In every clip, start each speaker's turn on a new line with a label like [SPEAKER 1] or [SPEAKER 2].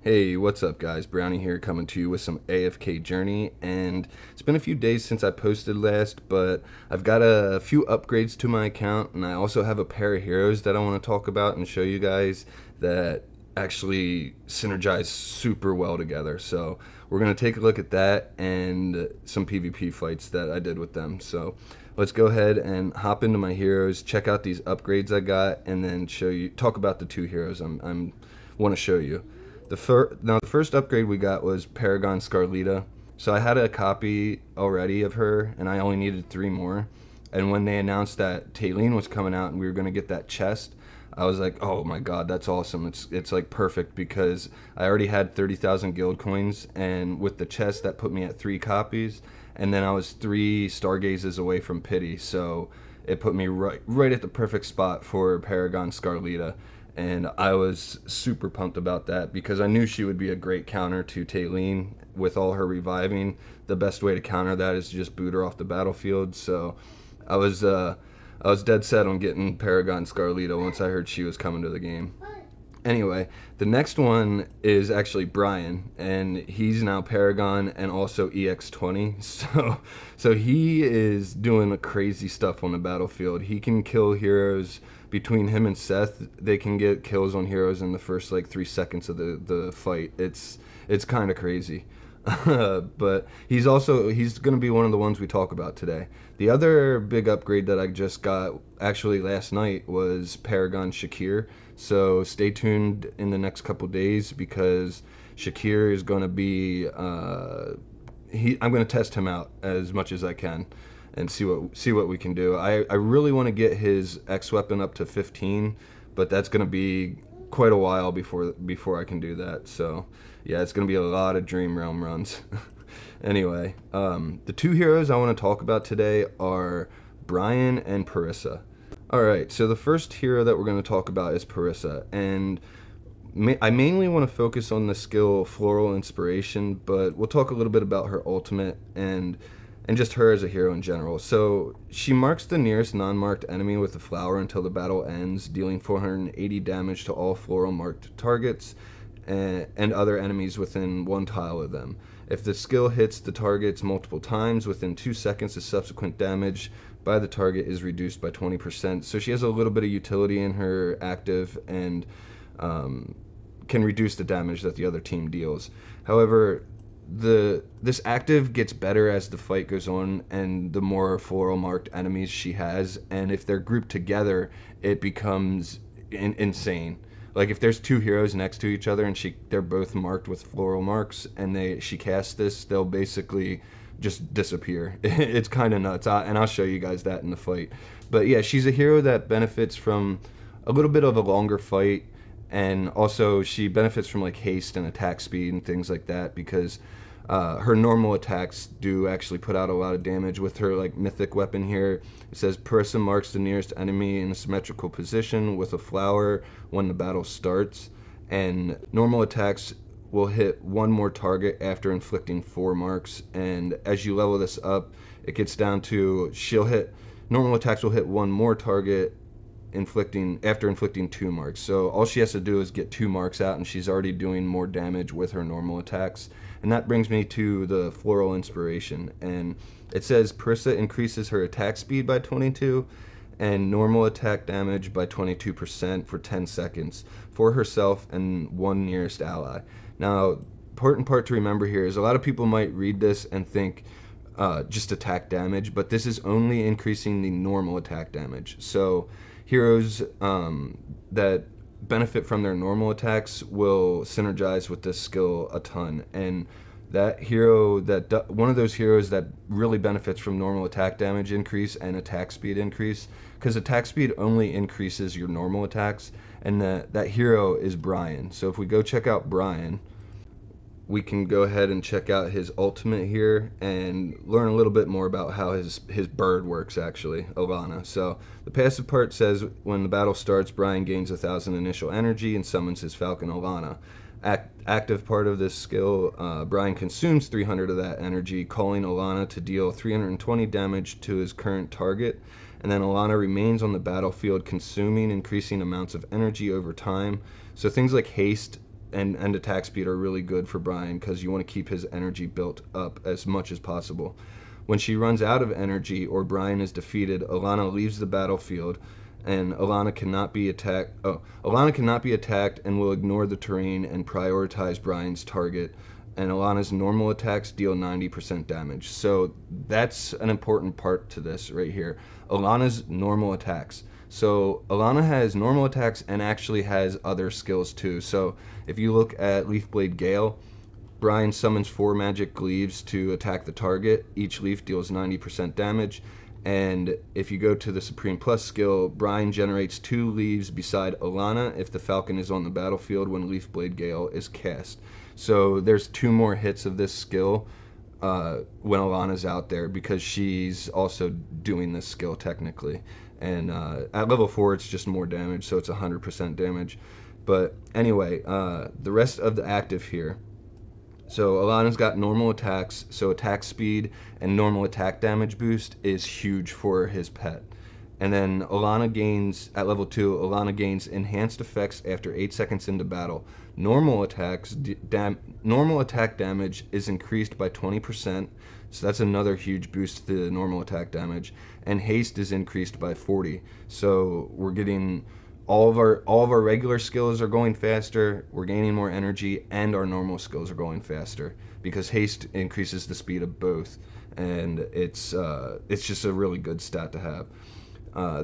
[SPEAKER 1] Hey, what's up guys? Brownie here coming to you with some AFKJourney, and it's been a few days since I posted last, but I've got a few upgrades to my account, and I also have a pair of heroes that I want to talk about and show you guys that actually synergize super well together. So we're going to take a look at that and some PvP fights that I did with them. So let's go ahead and hop into my heroes, check out these upgrades I got, and then talk about the two heroes I'm want to show you. The first upgrade we got was Paragon Scarlita. So I had a copy already of her, and I only needed 3 more. And when they announced that Taylene was coming out and we were going to get that chest, I was like, oh my god, that's awesome. It's like perfect because I already had 30,000 guild coins, and with the chest that put me at 3 copies, and then I was 3 stargazes away from pity, so it put me right at the perfect spot for Paragon Scarlita. And I was super pumped about that because I knew she would be a great counter to Taylene with all her reviving. The best way to counter that is to just boot her off the battlefield. So I was uh, I was dead set on getting Paragon Scarlita once I heard she was coming to the game. Anyway, the next one is actually Bryon, and he's now Paragon and also EX20. So he is doing crazy stuff on the battlefield. He can kill heroes between him and Seth. They can get kills on heroes in the first like 3 seconds of the fight. It's kind of crazy. But he's going to be one of the ones we talk about today. The other big upgrade that I just got actually last night was Paragon Shakir. So stay tuned in the next couple days because Shakir is going to be I'm going to test him out as much as I can and see what we can do. I really want to get his X weapon up to 15, but that's going to be quite a while before I can do that. So yeah, it's going to be a lot of Dream Realm runs. Anyway, the 2 heroes I want to talk about today are Bryon and Parisa. Alright, so the first hero that we're going to talk about is Parisa, and I mainly want to focus on the skill Floral Inspiration, but we'll talk a little bit about her ultimate and just her as a hero in general. So she marks the nearest non-marked enemy with a flower until the battle ends, dealing 480 damage to all floral marked targets and other enemies within 1 tile of them. If the skill hits the targets multiple times within 2 seconds, the subsequent damage by the target is reduced by 20%. So she has a little bit of utility in her active and can reduce the damage that the other team deals. However, this active gets better as the fight goes on and the more floral marked enemies she has, and if they're grouped together it becomes insane. Like if there's 2 heroes next to each other and they're both marked with floral marks and she casts this, they'll basically just disappear. It's kind of nuts, and I'll show you guys that in the fight. But yeah, she's a hero that benefits from a little bit of a longer fight, and also she benefits from like haste and attack speed and things like that because her normal attacks do actually put out a lot of damage. With her like mythic weapon here, it says Parisa marks the nearest enemy in a symmetrical position with a flower when the battle starts, and normal attacks will hit 1 more target after inflicting 4 marks. And as you level this up, it gets down to normal attacks will hit 1 more target after inflicting 2 marks. So all she has to do is get 2 marks out and she's already doing more damage with her normal attacks. And that brings me to the Floral Inspiration, and it says Parisa increases her attack speed by 22 and normal attack damage by 22% for 10 seconds for herself and 1 nearest ally. Now, important part to remember here is a lot of people might read this and think just attack damage, but this is only increasing the normal attack damage. So heroes that benefit from their normal attacks will synergize with this skill a ton, and one of those heroes that really benefits from normal attack damage increase and attack speed increase, because attack speed only increases your normal attacks, and that hero is Bryon. So if we go check out Bryon, we can go ahead and check out his ultimate here and learn a little bit more about how his bird works, actually, Alana. So the passive part says when the battle starts, Bryon gains 1,000 initial energy and summons his falcon Alana. Active part of this skill, Bryon consumes 300 of that energy, calling Alana to deal 320 damage to his current target, and then Alana remains on the battlefield consuming increasing amounts of energy over time. So things like haste and attack speed are really good for Bryon because you want to keep his energy built up as much as possible. When she runs out of energy or Bryon is defeated, Alana leaves the battlefield, and Alana cannot be attacked. Alana cannot be attacked and will ignore the terrain and prioritize Bryon's target. And Alana's normal attacks deal 90% damage. So that's an important part to this right here. Alana's normal attacks. So Alana has normal attacks and actually has other skills too. So if you look at Leafblade Gale, Bryon summons 4 magic leaves to attack the target. Each leaf deals 90% damage. And if you go to the Supreme Plus skill, Bryon generates 2 leaves beside Alana if the Falcon is on the battlefield when Leafblade Gale is cast. So there's 2 more hits of this skill when Alana's out there because she's also doing this skill technically. And at level 4 it's just more damage, so it's 100% damage. But anyway, the rest of the active here. So Alana's got normal attacks, so attack speed and normal attack damage boost is huge for his pet. And then Alana gains, at level 2, Alana gains enhanced effects after 8 seconds into battle. Normal attack damage is increased by 20%, so that's another huge boost to the normal attack damage. And haste is increased by 40. So we're getting all of our regular skills are going faster, we're gaining more energy, and our normal skills are going faster because haste increases the speed of both, and it's just a really good stat to have.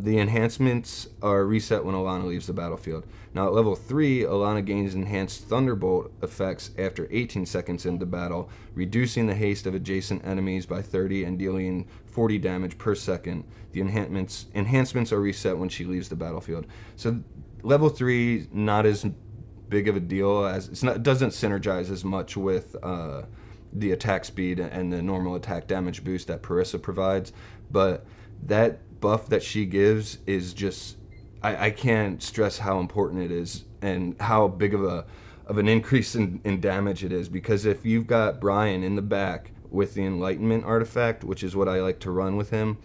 [SPEAKER 1] The enhancements are reset when Alana leaves the battlefield. Now at level 3, Alana gains enhanced Thunderbolt effects after 18 seconds into battle, reducing the haste of adjacent enemies by 30 and dealing 40 damage per second. The enhancements are reset when she leaves the battlefield. So level 3, not as big of a deal, as it doesn't synergize as much with the attack speed and the normal attack damage boost that Parisa provides, but that buff that she gives is just, I can't stress how important it is and how big of an increase in damage it is, because if you've got Bryon in the back with the Enlightenment artifact, which is what I like to run with him,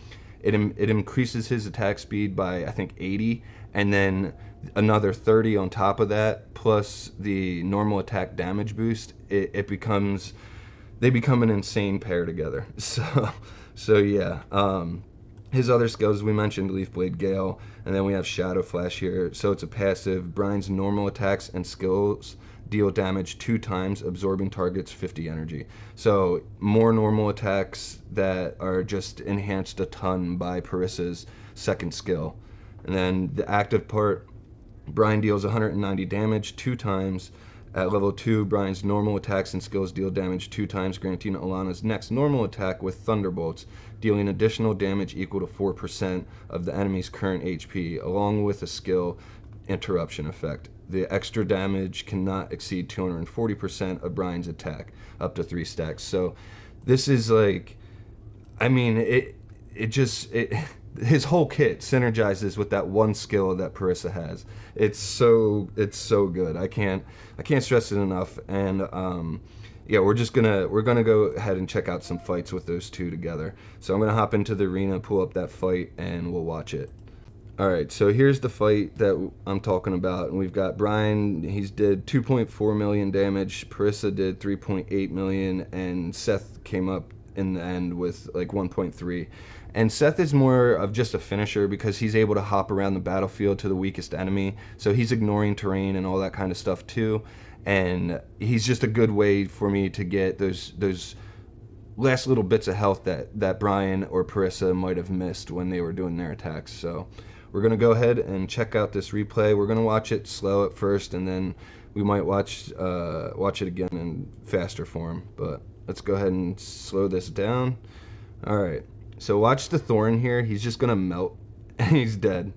[SPEAKER 1] it increases his attack speed by I think 80, and then another 30 on top of that, plus the normal attack damage boost. They become an insane pair together. So yeah. His other skills, we mentioned Leafblade Gale, and then we have Shadow Flash here. So it's a passive. Bryon's normal attacks and skills deal damage 2 times, absorbing targets 50 energy. So more normal attacks that are just enhanced a ton by Parisa's second skill. And then the active part, Bryon deals 190 damage 2 times. At level 2, Bryon's normal attacks and skills deal damage 2 times, granting Alana's next normal attack with Thunderbolts, dealing additional damage equal to 4% of the enemy's current HP, along with a skill interruption effect. The extra damage cannot exceed 240% of Bryon's attack, up to 3 stacks. So this is like, I mean, his whole kit synergizes with that one skill that Parisa has. It's so good. I can't stress it enough. And yeah, we're gonna go ahead and check out some fights with those two together. So I'm gonna hop into the arena, pull up that fight, and we'll watch it. All right, so here's the fight that I'm talking about, and we've got Bryon. He's did 2.4 million damage. Parisa did 3.8 million, and Seth came up in the end with like 1.3. And Seth is more of just a finisher because he's able to hop around the battlefield to the weakest enemy, so he's ignoring terrain and all that kind of stuff too. And he's just a good way for me to get those last little bits of health that Bryon or Parisa might have missed when they were doing their attacks. So we're going to go ahead and check out this replay. We're going to watch it slow at first, and then we might watch it again in faster form. But let's go ahead and slow this down. All right. So watch the Thorn here. He's just going to melt, and he's dead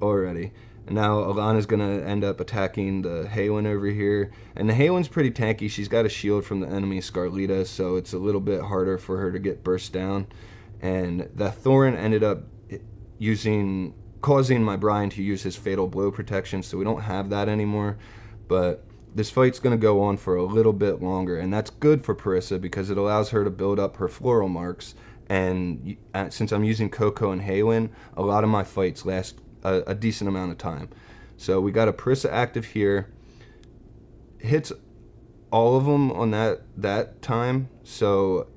[SPEAKER 1] already. And now Alana's going to end up attacking the Haywin over here. And the Haywin's pretty tanky. She's got a shield from the enemy Scarlita, so it's a little bit harder for her to get burst down. And the Thorn ended up causing my Bryon to use his Fatal Blow protection, so we don't have that anymore. But this fight's going to go on for a little bit longer, and that's good for Parisa because it allows her to build up her floral marks. And since I'm using Coco and Haywin, a lot of my fights last a decent amount of time. So we got a Parisa active here. hits all of them on that time. So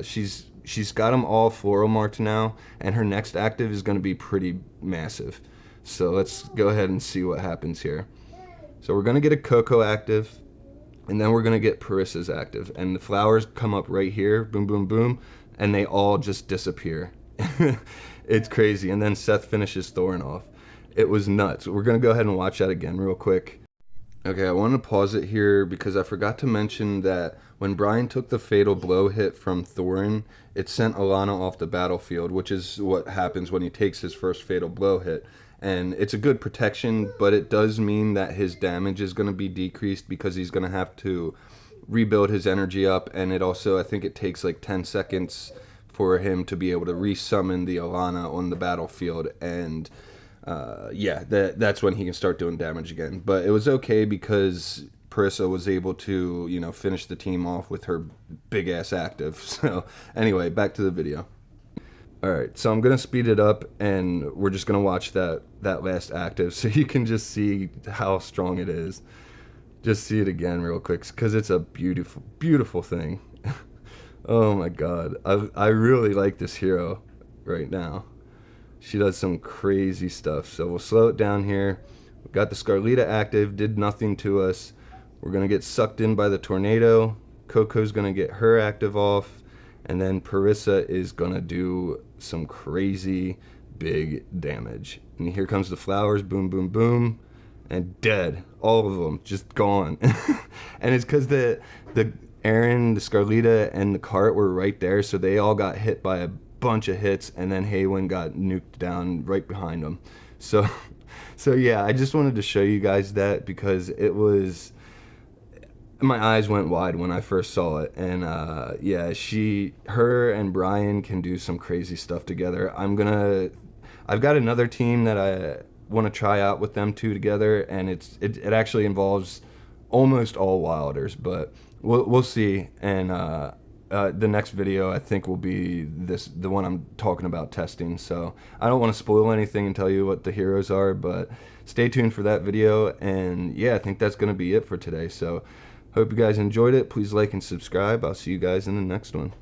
[SPEAKER 1] she's got them all floral marked now, and her next active is going to be pretty massive. So let's go ahead and see what happens here. So we're going to get a Coco active, and then we're going to get Parissa's active, and the flowers come up right here, boom, boom, boom, and they all just disappear. It's crazy. And then Seth finishes Thorin off. It was nuts. We're going to go ahead and watch that again real quick. Okay, I want to pause it here because I forgot to mention that when Bryon took the fatal blow hit from Thorin, it sent Alana off the battlefield, which is what happens when he takes his first fatal blow hit. And it's a good protection, but it does mean that his damage is going to be decreased because he's going to have to rebuild his energy up. And it also, I think it takes like 10 seconds for him to be able to resummon the Alana on the battlefield. And yeah, that's when he can start doing damage again. But it was okay because Parisa was able to, you know, finish the team off with her big ass active. So anyway, back to the video. All right, so I'm gonna speed it up, and we're just gonna watch that last active, so you can just see how strong it is. Just see it again real quick, because it's a beautiful, beautiful thing. Oh my God, I really like this hero right now. She does some crazy stuff. So we'll slow it down here. We've got the Scarlita active, did nothing to us. We're gonna get sucked in by the tornado. Coco's gonna get her active off. And then Parisa is gonna do some crazy big damage. And here comes the flowers, boom, boom, boom, and dead. All of them, just gone. And it's because the Aaron, the Scarlita, and the cart were right there, so they all got hit by a bunch of hits, and then Haywin got nuked down right behind them. So yeah, I just wanted to show you guys that because it was... my eyes went wide when I first saw it, and yeah, her and Bryon can do some crazy stuff together. I've got another team that I want to try out with them two together, and it actually involves almost all Wilders, but we'll see. And the next video I think will be the one I'm talking about testing. So I don't want to spoil anything and tell you what the heroes are, but stay tuned for that video. And yeah, I think that's going to be it for today. So hope you guys enjoyed it. Please like and subscribe. I'll see you guys in the next one.